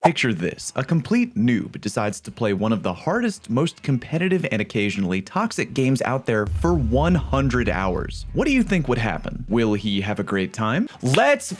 Picture this, a complete noob decides to play one of the hardest, most competitive, and occasionally toxic games out there for 100 hours. What do you think would happen? Will he have a great time? Let's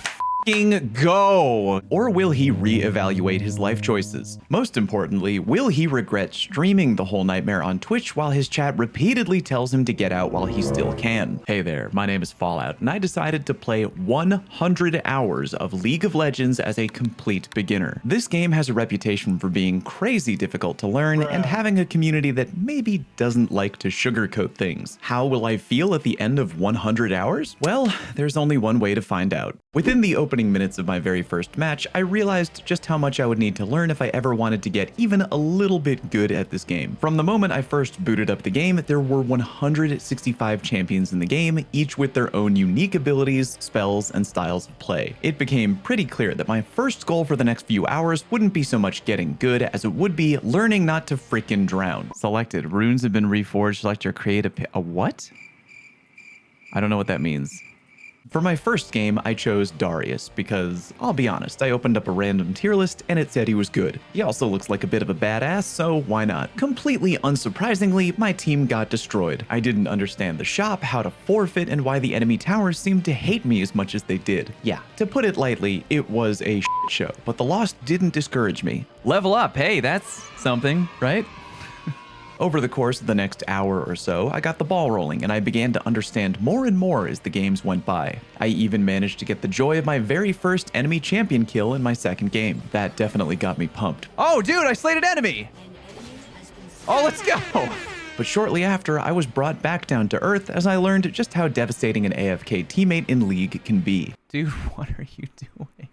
go! Or will he reevaluate his life choices? Most importantly, will he regret streaming the whole nightmare on Twitch while his chat repeatedly tells him to get out while he still can? Hey there, my name is Fallout, and I decided to play 100 hours of League of Legends as a complete beginner. This game has a reputation for being crazy difficult to learn and having a community that maybe doesn't like to sugarcoat things. How will I feel at the end of 100 hours? Well, there's only one way to find out. Within the opening minutes of my very first match, I realized just how much I would need to learn if I ever wanted to get even a little bit good at this game. From the moment I first booted up the game, there were 165 champions in the game, each with their own unique abilities, spells, and styles of play. It became pretty clear that my first goal for the next few hours wouldn't be so much getting good as it would be learning not to frickin' drown. Selected. Runes have been reforged. Select your create a what? I don't know what that means. For my first game, I chose Darius because, I'll be honest, I opened up a random tier list and it said he was good. He also looks like a bit of a badass, so why not? Completely unsurprisingly, my team got destroyed. I didn't understand the shop, how to forfeit, and why the enemy towers seemed to hate me as much as they did. Yeah, to put it lightly, it was a shit show, but the loss didn't discourage me. Level up, hey, that's something, right? Over the course of the next hour or so, I got the ball rolling and I began to understand more and more as the games went by. I even managed to get the joy of my very first enemy champion kill in my second game. That definitely got me pumped. Oh dude, I slayed an enemy! Oh, let's go! But shortly after, I was brought back down to earth as I learned just how devastating an AFK teammate in League can be. Dude, what are you doing?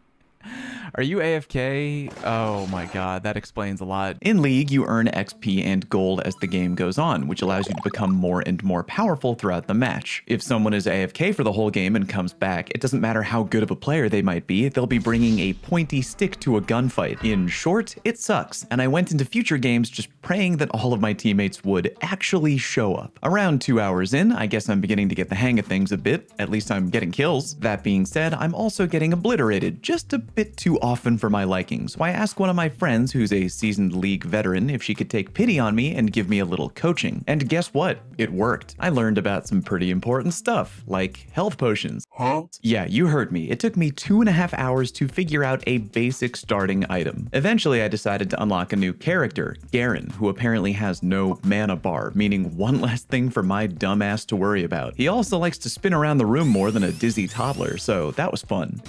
Are you AFK? Oh my god, that explains a lot. In League, you earn XP and gold as the game goes on, which allows you to become more and more powerful throughout the match. If someone is AFK for the whole game and comes back, it doesn't matter how good of a player they might be, they'll be bringing a pointy stick to a gunfight. In short, it sucks, and I went into future games just praying that all of my teammates would actually show up. Around 2 hours in, I guess I'm beginning to get the hang of things a bit, at least I'm getting kills. That being said, I'm also getting obliterated, just a bit too often for my liking, so I asked one of my friends who's a seasoned League veteran if she could take pity on me and give me a little coaching. And guess what? It worked. I learned about some pretty important stuff, like health potions. Huh? Yeah, you heard me. It took me 2.5 hours to figure out a basic starting item. Eventually, I decided to unlock a new character, Garen, who apparently has no mana bar, meaning one less thing for my dumb ass to worry about. He also likes to spin around the room more than a dizzy toddler, so that was fun.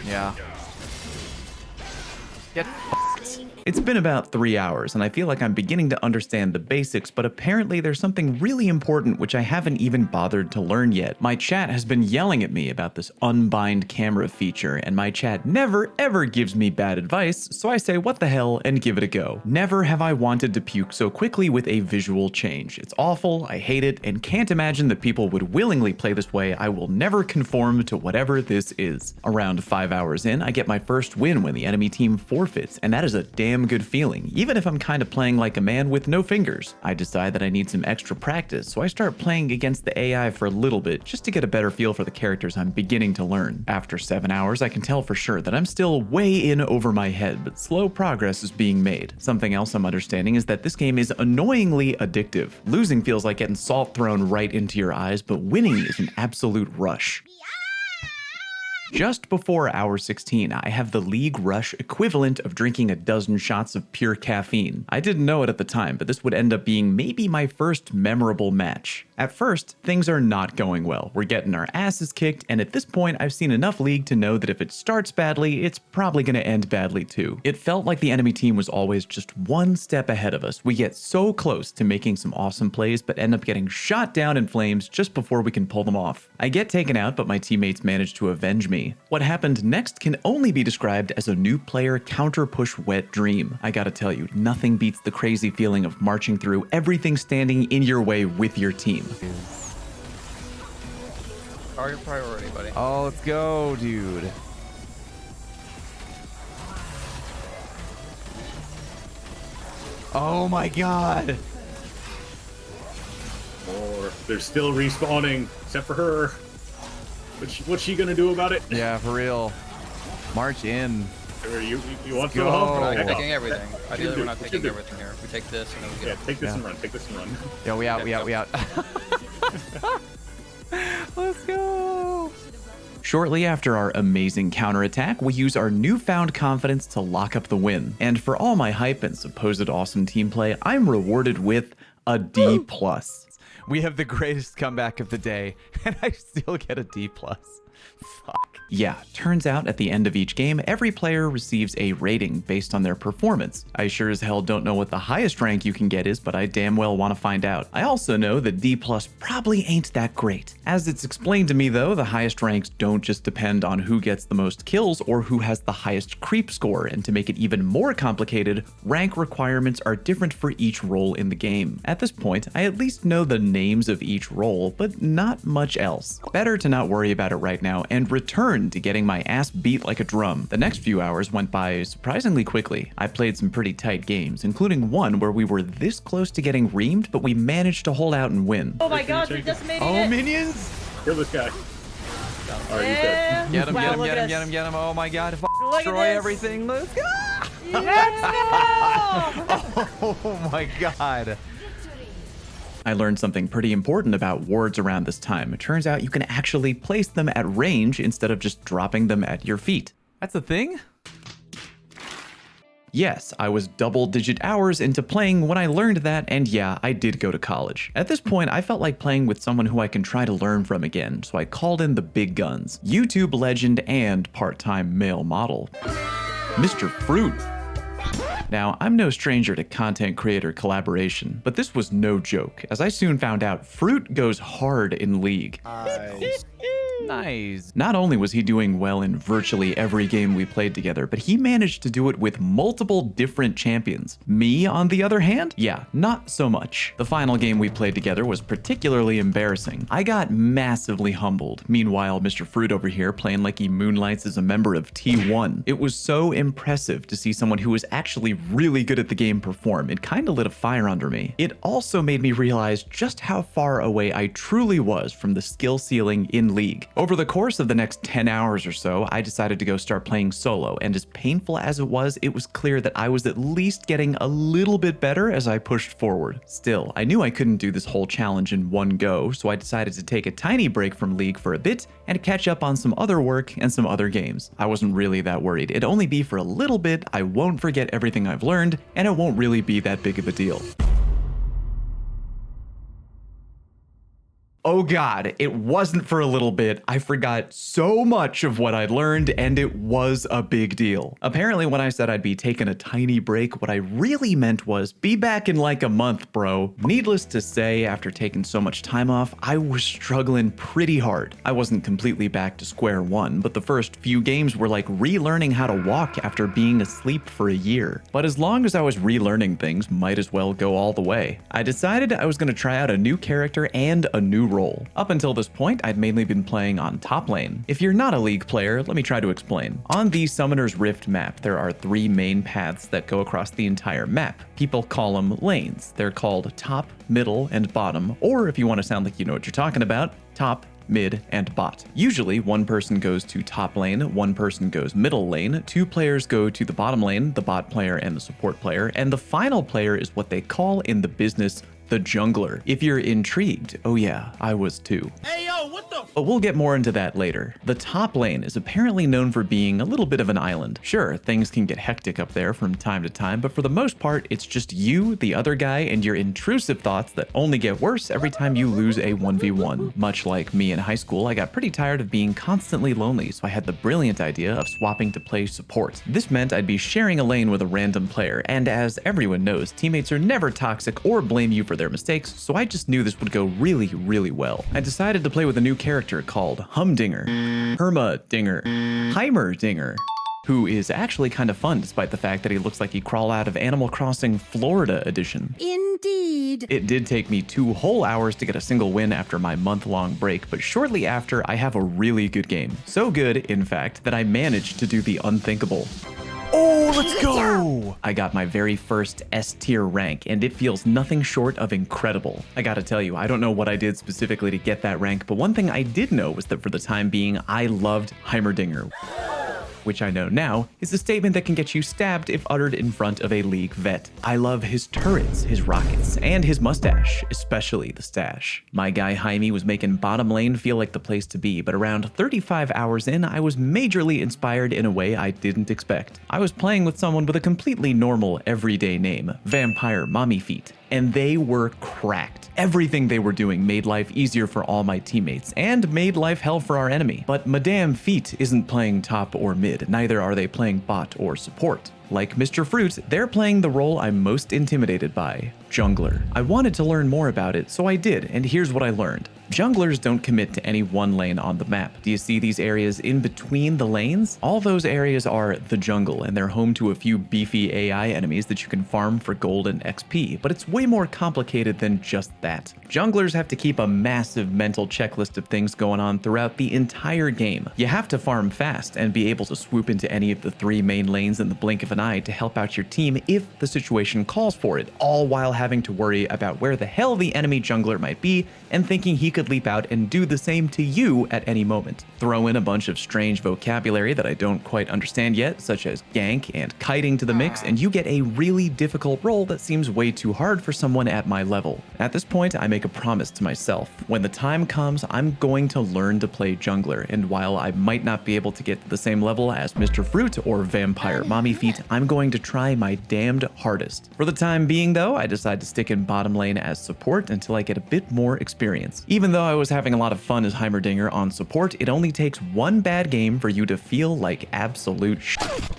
Yeah. Get f***ed. It's been about 3 hours, and I feel like I'm beginning to understand the basics, but apparently there's something really important which I haven't even bothered to learn yet. My chat has been yelling at me about this unbind camera feature, and my chat never ever gives me bad advice, so I say what the hell and give it a go. Never have I wanted to puke so quickly with a visual change. It's awful, I hate it, and can't imagine that people would willingly play this way. I will never conform to whatever this is. Around 5 hours in, I get my first win when the enemy team forfeits, and that is a damn good feeling, even if I'm kind of playing like a man with no fingers. I decide that I need some extra practice, so I start playing against the AI for a little bit, just to get a better feel for the characters I'm beginning to learn. After 7 hours, I can tell for sure that I'm still way in over my head, but slow progress is being made. Something else I'm understanding is that this game is annoyingly addictive. Losing feels like getting salt thrown right into your eyes, but winning is an absolute rush. Just before hour 16, I have the League Rush equivalent of drinking a dozen shots of pure caffeine. I didn't know it at the time, but this would end up being maybe my first memorable match. At first, things are not going well. We're getting our asses kicked, and at this point, I've seen enough League to know that if it starts badly, it's probably gonna end badly too. It felt like the enemy team was always just one step ahead of us. We get so close to making some awesome plays, but end up getting shot down in flames just before we can pull them off. I get taken out, but my teammates manage to avenge me. What happened next can only be described as a new player counter-push wet dream. I gotta tell you, nothing beats the crazy feeling of marching through everything standing in your way with your team. Target priority, buddy. Oh, let's go, dude. Oh my god. Or they're still respawning, except for her. What's she gonna do about it? Yeah, for real. March in. You want to We're help? not Heck taking off. everything. Ideally, do- we're not what you taking do? everything here. We take this and then we Yeah, get take this Yeah. and run. Take this and run. Yeah, we out, we out, we out. Let's go. Shortly after our amazing counterattack, we use our newfound confidence to lock up the win. And for all my hype and supposed awesome team play, I'm rewarded with a D+. We have the greatest comeback of the day, and I still get a D+. Fuck. Yeah, turns out at the end of each game, every player receives a rating based on their performance. I sure as hell don't know what the highest rank you can get is, but I damn well want to find out. I also know that D+ probably ain't that great. As it's explained to me though, the highest ranks don't just depend on who gets the most kills or who has the highest creep score, and to make it even more complicated, rank requirements are different for each role in the game. At this point, I at least know the names of each role, but not much else. Better to not worry about it right now and return to getting my ass beat like a drum. The next few hours went by surprisingly quickly. I played some pretty tight games, including one where we were this close to getting reamed, but we managed to hold out and win. Oh my gosh, we decimated Oh, it. minions! Kill this guy. Alright, he's dead. Yeah. Get him, Wow, get him, look get at him, get this. him, get him. Oh my god, if I Look at destroy this. everything, let's go! Let's go! Oh my god. I learned something pretty important about wards around this time. It turns out you can actually place them at range instead of just dropping them at your feet. That's a thing? Yes, I was double-digit hours into playing when I learned that, and yeah, I did go to college. At this point, I felt like playing with someone who I can try to learn from again, so I called in the big guns. YouTube legend and part-time male model, Mr. Fruit. Now, I'm no stranger to content creator collaboration, but this was no joke, as I soon found out Fruit goes hard in League. Nice. Not only was he doing well in virtually every game we played together, but he managed to do it with multiple different champions. Me, on the other hand, yeah, not so much. The final game we played together was particularly embarrassing. I got massively humbled. Meanwhile, Mr. Fruit over here playing like he moonlights as a member of T1. It was so impressive to see someone who was actually really good at the game perform. It kinda lit a fire under me. It also made me realize just how far away I truly was from the skill ceiling in League. Over the course of the next 10 hours or so, I decided to go start playing solo, and as painful as it was clear that I was at least getting a little bit better as I pushed forward. Still, I knew I couldn't do this whole challenge in one go, so I decided to take a tiny break from League for a bit and catch up on some other work and some other games. I wasn't really that worried. It'd only be for a little bit, I won't forget everything I've learned, and it won't really be that big of a deal. Oh god, it wasn't for a little bit. I forgot so much of what I'd learned, and it was a big deal. Apparently, when I said I'd be taking a tiny break, what I really meant was be back in like a month, bro. Needless to say, after taking so much time off, I was struggling pretty hard. I wasn't completely back to square one, but the first few games were like relearning how to walk after being asleep for a year. But as long as I was relearning things, might as well go all the way. I decided I was going to try out a new character and a new role. Up until this point, I'd mainly been playing on top lane. If you're not a League player, let me try to explain. On the Summoner's Rift map, there are 3 main paths that go across the entire map. People call them lanes. They're called top, middle, and bottom, or if you want to sound like you know what you're talking about, top, mid, and bot. Usually, one person goes to top lane, one person goes middle lane, 2 players go to the bottom lane, the bot player and the support player, and the final player is what they call in the business the jungler. If you're intrigued, oh yeah, I was too. Hey yo, what the? But we'll get more into that later. The top lane is apparently known for being a little bit of an island. Sure, things can get hectic up there from time to time, but for the most part, it's just you, the other guy, and your intrusive thoughts that only get worse every time you lose a 1v1. Much like me in high school, I got pretty tired of being constantly lonely, so I had the brilliant idea of swapping to play support. This meant I'd be sharing a lane with a random player, and as everyone knows, teammates are never toxic or blame you for their mistakes, so I just knew this would go really, really well. I decided to play with a new character called Humdinger, Hermadinger, Heimerdinger, who is actually kind of fun despite the fact that he looks like he crawled out of Animal Crossing Florida edition. Indeed. It did take me 2 whole hours to get a single win after my month-long break, but shortly after, I have a really good game. So good, in fact, that I managed to do the unthinkable. Oh, let's go! I got my very first S-tier rank, and it feels nothing short of incredible. I gotta tell you, I don't know what I did specifically to get that rank, but one thing I did know was that for the time being, I loved Heimerdinger. which I know now is a statement that can get you stabbed if uttered in front of a league vet. I love his turrets, his rockets, and his mustache, especially the stash. My guy Jaime was making bottom lane feel like the place to be, but around 35 hours in, I was majorly inspired in a way I didn't expect. I was playing with someone with a completely normal, everyday name, Vampire Mommy Feet, and they were cracked. Everything they were doing made life easier for all my teammates, and made life hell for our enemy. But Madame Feet isn't playing top or mid, neither are they playing bot or support. Like Mr. Fruit, they're playing the role I'm most intimidated by, jungler. I wanted to learn more about it, so I did, and here's what I learned. Junglers don't commit to any one lane on the map. Do you see these areas in between the lanes? All those areas are the jungle, and they're home to a few beefy AI enemies that you can farm for gold and XP, but it's way more complicated than just that. Junglers have to keep a massive mental checklist of things going on throughout the entire game. You have to farm fast and be able to swoop into any of the 3 main lanes in the blink of an eye to help out your team if the situation calls for it, all while having to worry about where the hell the enemy jungler might be and thinking he could leap out and do the same to you at any moment. Throw in a bunch of strange vocabulary that I don't quite understand yet, such as gank and kiting to the mix, and you get a really difficult role that seems way too hard for someone at my level. At this point, I make a promise to myself. When the time comes, I'm going to learn to play jungler, and while I might not be able to get to the same level as Mr. Fruit or Vampire Mommy Feet, I'm going to try my damned hardest. For the time being though, I decide to stick in bottom lane as support until I get a bit more experience. Even though I was having a lot of fun as Heimerdinger on support, it only takes one bad game for you to feel like absolute shit.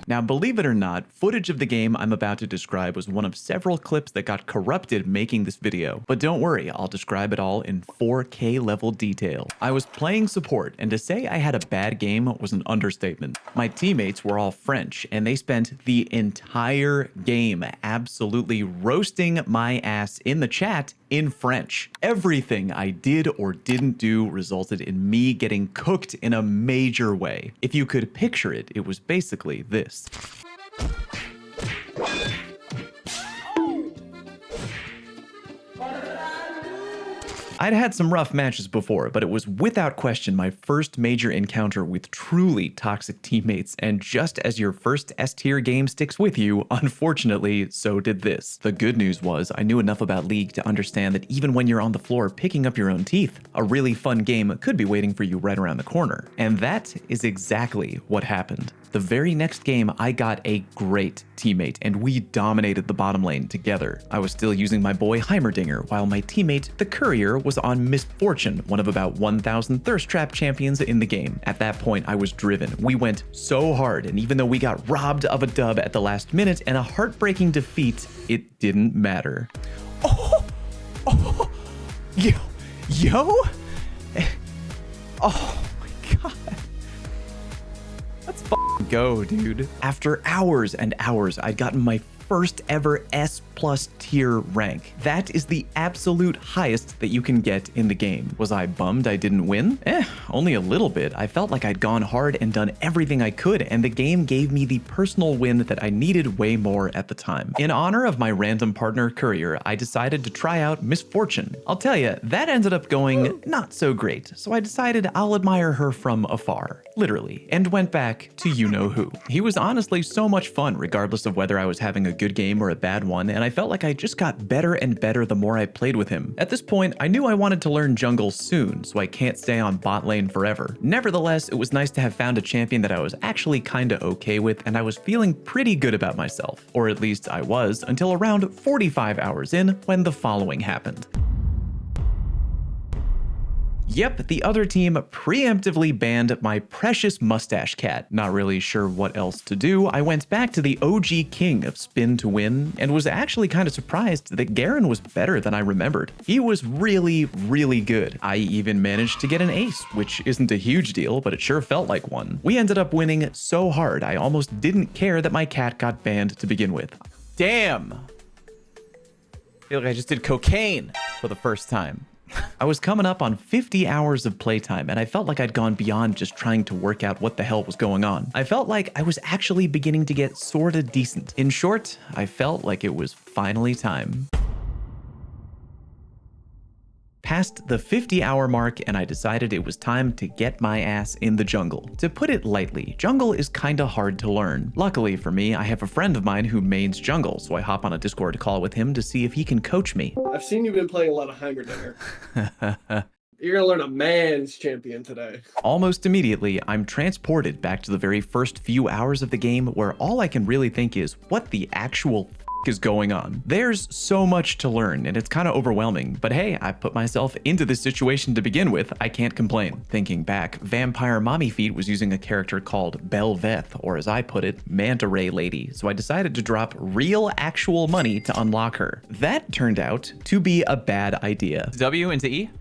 Now, believe it or not, footage of the game I'm about to describe was one of several clips that got corrupted making this video. But don't worry, I'll describe it all in 4K level detail. I was playing support, and to say I had a bad game was an understatement. My teammates were all French, and they spent the entire game absolutely roasting my ass in the chat in French. Everything I did or didn't do resulted in me getting cooked in a major way. If you could picture it, it was basically this. I'd had some rough matches before, but it was without question my first major encounter with truly toxic teammates, and just as your first S-tier game sticks with you, unfortunately, so did this. The good news was I knew enough about League to understand that even when you're on the floor picking up your own teeth, a really fun game could be waiting for you right around the corner. And that is exactly what happened. The very next game, I got a great teammate, and we dominated the bottom lane together. I was still using my boy Heimerdinger, while my teammate, the Courier, was on Misfortune, one of about 1,000 thirst trap champions in the game. At that point, I was driven. We went so hard, and even though we got robbed of a dub at the last minute and a heartbreaking defeat, it didn't matter. Oh! Yo! Oh my god. Let's f***ing go, dude. After hours and hours, I'd gotten my first ever S+ tier rank. That is the absolute highest that you can get in the game. Was I bummed I didn't win? Only a little bit. I felt like I'd gone hard and done everything I could, and the game gave me the personal win that I needed way more at the time. In honor of my random partner Courier, I decided to try out Misfortune. I'll tell you, that ended up going not so great, so I decided I'll admire her from afar, literally, and went back to you-know-who. He was honestly so much fun regardless of whether I was having a good game or a bad one, and I felt like I just got better and better the more I played with him. At this point, I knew I wanted to learn jungle soon, so I can't stay on bot lane forever. Nevertheless, it was nice to have found a champion that I was actually kinda okay with, and I was feeling pretty good about myself. Or at least I was, until around 45 hours in, when the following happened. Yep, the other team preemptively banned my precious mustache cat. Not really sure what else to do, I went back to the OG king of spin to win, and was actually kind of surprised that Garen was better than I remembered. He was really, really good. I even managed to get an ace, which isn't a huge deal, but it sure felt like one. We ended up winning so hard, I almost didn't care that my cat got banned to begin with. Damn! I feel like I just did cocaine for the first time. I was coming up on 50 hours of playtime, and I felt like I'd gone beyond just trying to work out what the hell was going on. I felt like I was actually beginning to get sorta decent. In short, I felt like it was finally time. passed the 50-hour mark and I decided it was time to get my ass in the jungle. To put it lightly, jungle is kinda hard to learn. Luckily for me, I have a friend of mine who mains jungle, so I hop on a Discord call with him to see if he can coach me. I've seen you've been playing a lot of Heimerdinger. You're gonna learn a man's champion today. Almost immediately, I'm transported back to the very first few hours of the game where all I can really think is, what the actual is going on? There's so much to learn and it's kind of overwhelming, but hey, I put myself into this situation to begin with. I can't complain. Thinking back, Vampire Mommy Feet was using a character called Belveth, or as I put it, Manta Ray Lady, so I decided to drop real actual money to unlock her. That turned out to be a bad idea. W into E?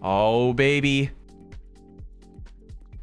Oh, baby.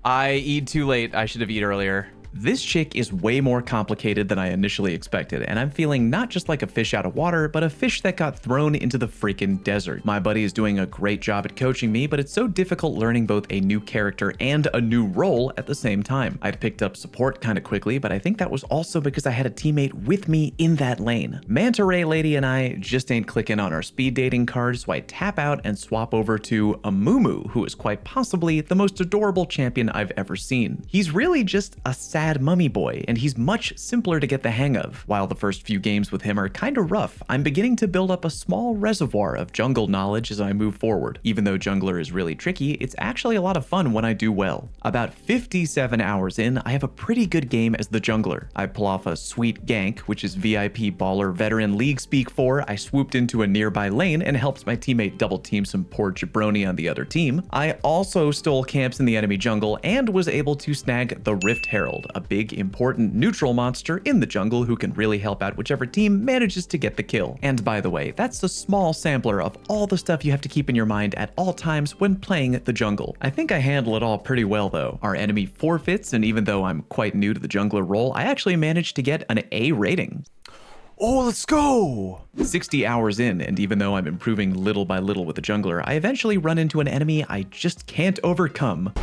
I eat too late. I should have eaten earlier. This chick is way more complicated than I initially expected, and I'm feeling not just like a fish out of water, but a fish that got thrown into the freaking desert. My buddy is doing a great job at coaching me, but it's so difficult learning both a new character and a new role at the same time. I'd picked up support kind of quickly, but I think that was also because I had a teammate with me in that lane. Manta Ray Lady and I just ain't clicking on our speed dating card, so I tap out and swap over to Amumu, who is quite possibly the most adorable champion I've ever seen. He's really just a sad mummy boy, and he's much simpler to get the hang of. While the first few games with him are kinda rough, I'm beginning to build up a small reservoir of jungle knowledge as I move forward. Even though jungler is really tricky, it's actually a lot of fun when I do well. About 57 hours in, I have a pretty good game as the jungler. I pull off a sweet gank, which is VIP baller veteran league speak for. I swooped into a nearby lane and helped my teammate double team some poor jabroni on the other team. I also stole camps in the enemy jungle and was able to snag the Rift Herald, a big important neutral monster in the jungle who can really help out whichever team manages to get the kill. And by the way, that's a small sampler of all the stuff you have to keep in your mind at all times when playing the jungle. I think I handle it all pretty well though. Our enemy forfeits, and even though I'm quite new to the jungler role, I actually managed to get an A rating. Oh, let's go! 60 hours in, and even though I'm improving little by little with the jungler, I eventually run into an enemy I just can't overcome.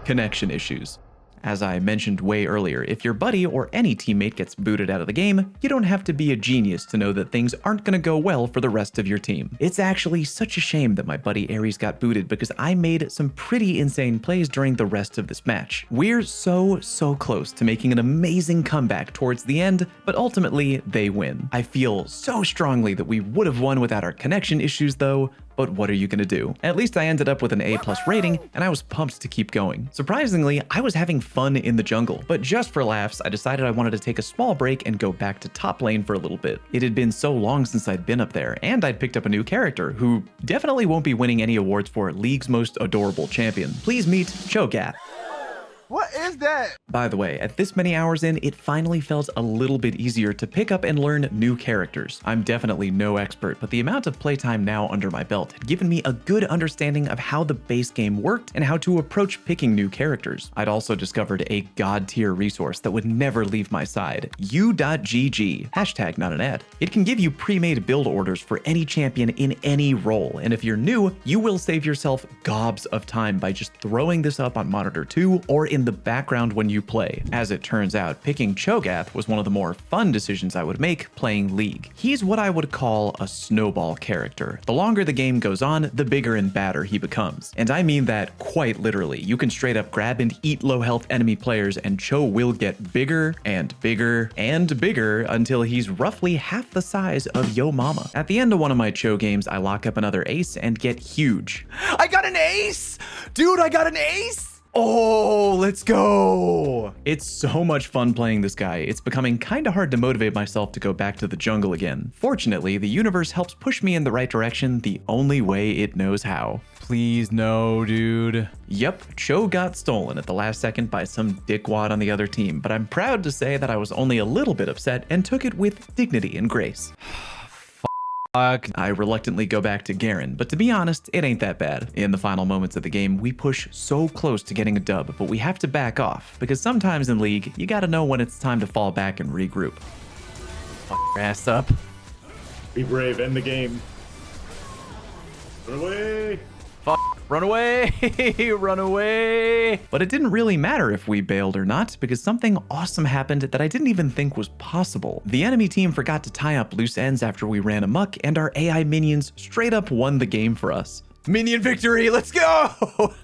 Connection issues. As I mentioned way earlier, if your buddy or any teammate gets booted out of the game, you don't have to be a genius to know that things aren't gonna go well for the rest of your team. It's actually such a shame that my buddy Ares got booted because I made some pretty insane plays during the rest of this match. We're so close to making an amazing comeback towards the end, but ultimately they win. I feel so strongly that we would have won without our connection issues though, but what are you gonna do? At least I ended up with an A+ rating, and I was pumped to keep going. Surprisingly, I was having fun in the jungle, but just for laughs, I decided I wanted to take a small break and go back to top lane for a little bit. It had been so long since I'd been up there, and I'd picked up a new character who definitely won't be winning any awards for League's most adorable champion. Please meet Cho'Gath. What is that? By the way, at this many hours in, it finally felt a little bit easier to pick up and learn new characters. I'm definitely no expert, but the amount of playtime now under my belt had given me a good understanding of how the base game worked and how to approach picking new characters. I'd also discovered a god tier resource that would never leave my side, U.GG, hashtag not an ad. It can give you pre-made build orders for any champion in any role, and if you're new, you will save yourself gobs of time by just throwing this up on monitor 2 or in the background when you play. As it turns out, picking Cho'Gath was one of the more fun decisions I would make playing League. He's what I would call a snowball character. The longer the game goes on, the bigger and badder he becomes. And I mean that quite literally. You can straight up grab and eat low health enemy players and Cho will get bigger and bigger and bigger until he's roughly half the size of Yo Mama. At the end of one of my Cho games, I lock up another ace and get huge. I got an ace! Dude, I got an ace! Oh, let's go. It's so much fun playing this guy. It's becoming kind of hard to motivate myself to go back to the jungle again. Fortunately, the universe helps push me in the right direction the only way it knows how. Please no, dude. Yep, Cho got stolen at the last second by some dickwad on the other team, but I'm proud to say that I was only a little bit upset and took it with dignity and grace. I reluctantly go back to Garen, but to be honest, it ain't that bad. In the final moments of the game, we push so close to getting a dub, but we have to back off, because sometimes in League, you gotta know when it's time to fall back and regroup. Fuck your ass up. Be brave, end the game. Run away! Fuck. Run away! Run away! But it didn't really matter if we bailed or not, because something awesome happened that I didn't even think was possible. The enemy team forgot to tie up loose ends after we ran amok, and our AI minions straight up won the game for us. Minion victory, let's go!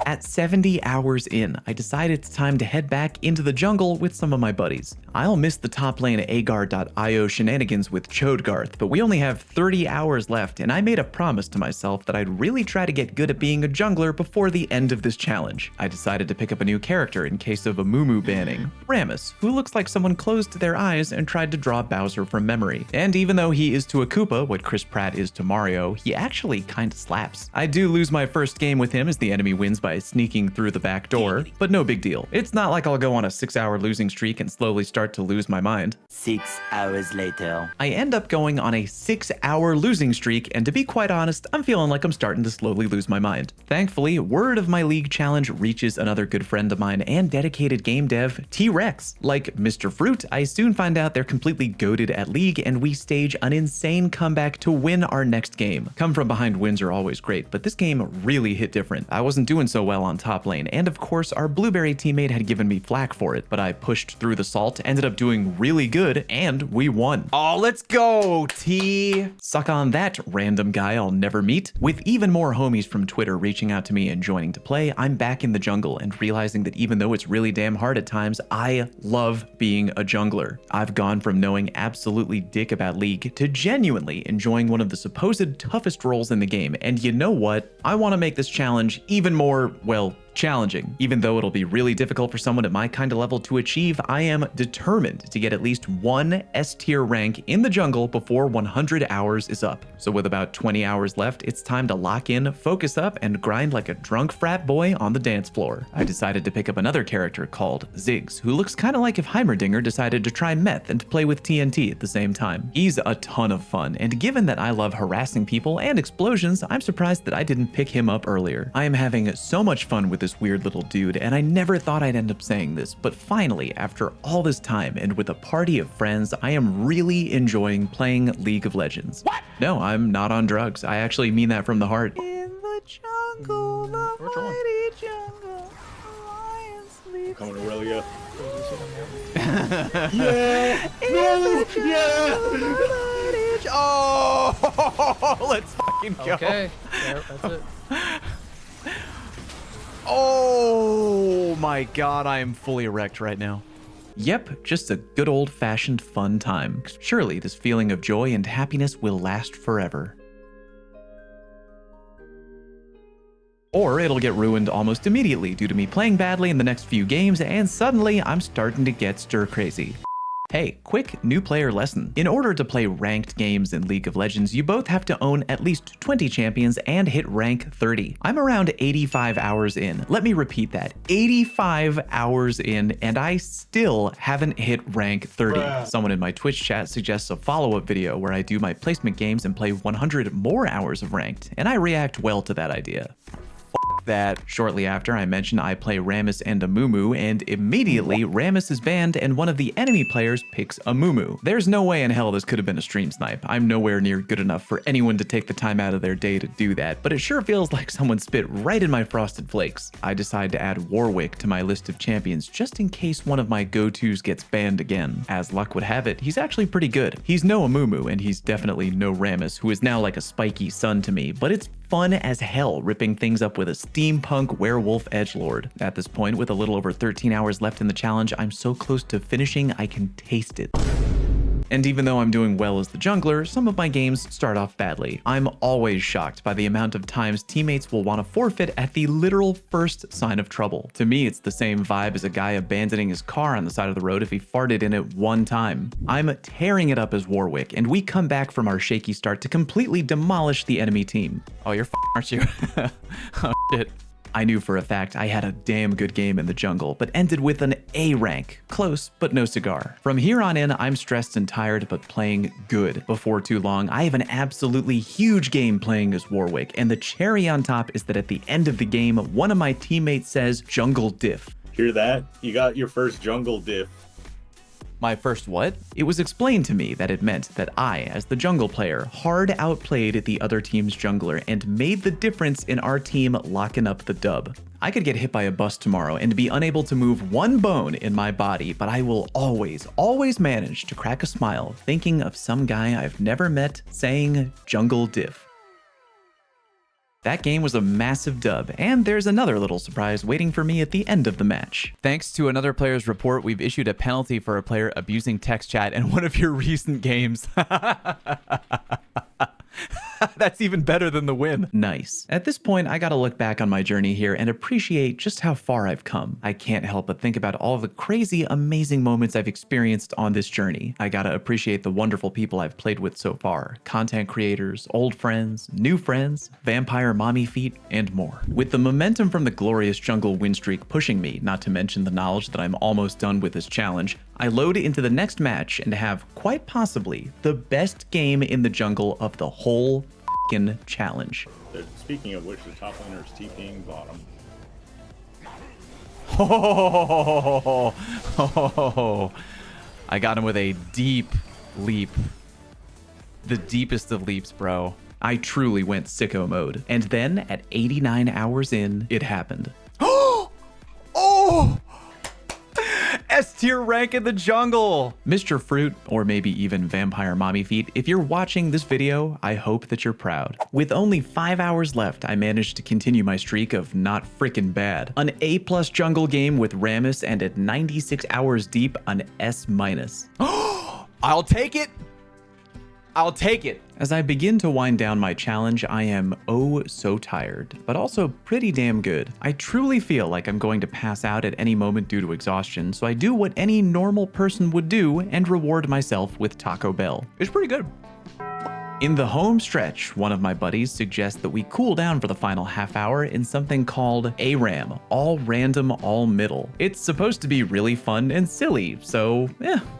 At 70 hours in, I decided it's time to head back into the jungle with some of my buddies. I'll miss the top lane Agar.io shenanigans with Chodegarth, but we only have 30 hours left, and I made a promise to myself that I'd really try to get good at being a jungler before the end of this challenge. I decided to pick up a new character in case of a Mumu banning, Rammus, who looks like someone closed their eyes and tried to draw Bowser from memory. And even though he is to a Koopa what Chris Pratt is to Mario, he actually kinda slaps. I do lose my first game with him as the enemy wins by sneaking through the back door, but no big deal. It's not like I'll go on a 6-hour losing streak and slowly start to lose my mind. 6 hours later. I end up going on a 6-hour losing streak, and to be quite honest, I'm feeling like I'm starting to slowly lose my mind. Thankfully, word of my league challenge reaches another good friend of mine and dedicated game dev, T-Rex. Like Mr. Fruit, I soon find out they're completely goated at league, and we stage an insane comeback to win our next game. Come from behind wins are always great, but this game really hit different. I wasn't doing so well on top lane, and of course our Blueberry teammate had given me flack for it, but I pushed through the salt, ended up doing really good, and we won. Oh, let's go, T! Suck on that, random guy I'll never meet. With even more homies from Twitter reaching out to me and joining to play, I'm back in the jungle and realizing that even though it's really damn hard at times, I love being a jungler. I've gone from knowing absolutely dick about League to genuinely enjoying one of the supposed toughest roles in the game, and you know what? I want to make this challenge even more, well, challenging. Even though it'll be really difficult for someone at my kind of level to achieve, I am determined to get at least one S tier rank in the jungle before 100 hours is up. So with about 20 hours left, it's time to lock in, focus up, and grind like a drunk frat boy on the dance floor. I decided to pick up another character called Ziggs, who looks kind of like if Heimerdinger decided to try meth and play with TNT at the same time. He's a ton of fun, and given that I love harassing people and explosions, I'm surprised that I didn't pick him up earlier. I am having so much fun with this weird little dude, and I never thought I'd end up saying this, but finally, after all this time and with a party of friends, I am really enjoying playing League of Legends. What? No, I'm not on drugs. I actually mean that from the heart. In the jungle, the mighty jungle, the lion sleeps. Coming to Aurelia. Yeah. No. Yeah. Oh, let's fucking go. Okay, yeah, that's it. Oh my god, I am fully erect right now. Yep, just a good old-fashioned fun time. Surely this feeling of joy and happiness will last forever. Or it'll get ruined almost immediately due to me playing badly in the next few games, and suddenly I'm starting to get stir-crazy. Hey, quick new player lesson. In order to play ranked games in League of Legends, you both have to own at least 20 champions and hit rank 30. I'm around 85 hours in. Let me repeat that. 85 hours in, and I still haven't hit rank 30. Someone in my Twitch chat suggests a follow-up video where I do my placement games and play 100 more hours of ranked, and I react well to that idea. That. Shortly after, I mentioned I play Rammus and Amumu, and immediately Rammus is banned and one of the enemy players picks Amumu. There's no way in hell this could have been a stream snipe. I'm nowhere near good enough for anyone to take the time out of their day to do that, but it sure feels like someone spit right in my frosted flakes. I decide to add Warwick to my list of champions just in case one of my go-tos gets banned again. As luck would have it, he's actually pretty good. He's no Amumu, and he's definitely no Rammus, who is now like a spiky son to me, but it's fun as hell ripping things up with a steampunk werewolf edgelord. At this point, with a little over 13 hours left in the challenge, I'm so close to finishing I can taste it. And even though I'm doing well as the jungler, some of my games start off badly. I'm always shocked by the amount of times teammates will want to forfeit at the literal first sign of trouble. To me, it's the same vibe as a guy abandoning his car on the side of the road if he farted in it one time. I'm tearing it up as Warwick, and we come back from our shaky start to completely demolish the enemy team. Oh, you're aren't you? Oh, shit. I knew for a fact I had a damn good game in the jungle, but ended with an A rank. Close, but no cigar. From here on in, I'm stressed and tired, but playing good. Before too long, I have an absolutely huge game playing as Warwick, and the cherry on top is that at the end of the game, one of my teammates says jungle diff. Hear that? You got your first jungle diff. My first what? It was explained to me that it meant that I, as the jungle player, hard outplayed the other team's jungler and made the difference in our team locking up the dub. I could get hit by a bus tomorrow and be unable to move one bone in my body, but I will always manage to crack a smile thinking of some guy I've never met saying jungle diff. That game was a massive dub, and there's another little surprise waiting for me at the end of the match. Thanks to another player's report, we've issued a penalty for a player abusing text chat in one of your recent games. That's even better than the win. Nice. At this point, I gotta look back on my journey here and appreciate just how far I've come. I can't help but think about all of the crazy, amazing moments I've experienced on this journey. I gotta appreciate the wonderful people I've played with so far. Content creators, old friends, new friends, vampire mommy feet, and more. With the momentum from the glorious jungle win streak pushing me, not to mention the knowledge that I'm almost done with this challenge, I load into the next match and have, quite possibly, the best game in the jungle of the whole f***ing challenge. Speaking of which, the top laner is TPing bottom. Oh, I got him with a deep leap. The deepest of leaps, bro. I truly went sicko mode. And then, at 89 hours in, it happened. Oh! S-tier rank in the jungle! Mr. Fruit, or maybe even Vampire Mommy Feet, if you're watching this video, I hope that you're proud. With only 5 hours left, I managed to continue my streak of not frickin' bad. An A+ jungle game with Rammus, and at 96 hours deep, an S-. I'll take it! I'll take it. As I begin to wind down my challenge, I am oh so tired, but also pretty damn good. I truly feel like I'm going to pass out at any moment due to exhaustion, so I do what any normal person would do and reward myself with Taco Bell. It's pretty good. In the home stretch, one of my buddies suggests that we cool down for the final half hour in something called ARAM, all random, all middle. It's supposed to be really fun and silly, so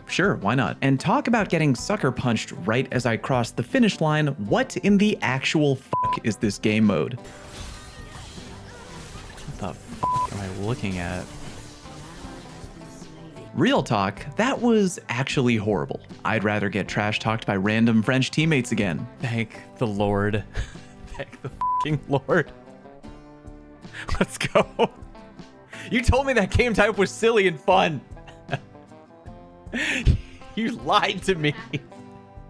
sure, why not? And talk about getting sucker punched right as I cross the finish line, what in the actual fuck is this game mode? What the fuck am I looking at? Real talk, that was actually horrible. I'd rather get trash talked by random French teammates again. Thank the Lord. Thank the fucking Lord. Let's go. You told me that game type was silly and fun. You lied to me.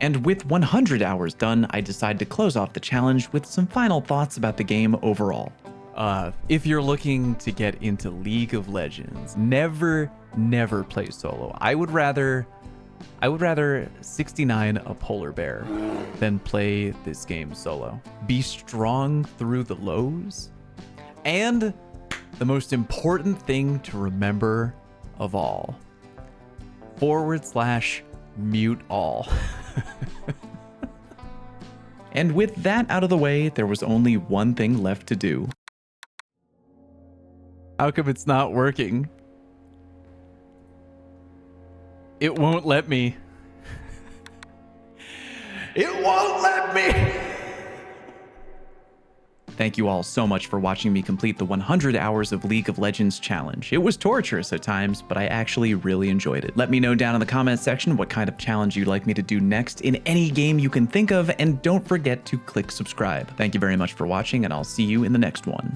And with 100 hours done, I decide to close off the challenge with some final thoughts about the game overall. If you're looking to get into League of Legends, never play solo. I would rather 69 a polar bear than play this game solo. Be strong through the lows. And the most important thing to remember of all, /mute all. And with that out of the way, there was only one thing left to do. How come it's not working? It won't let me. It won't let me! Thank you all so much for watching me complete the 100 hours of League of Legends challenge. It was torturous at times, but I actually really enjoyed it. Let me know down in the comments section what kind of challenge you'd like me to do next in any game you can think of, and don't forget to click subscribe. Thank you very much for watching, and I'll see you in the next one.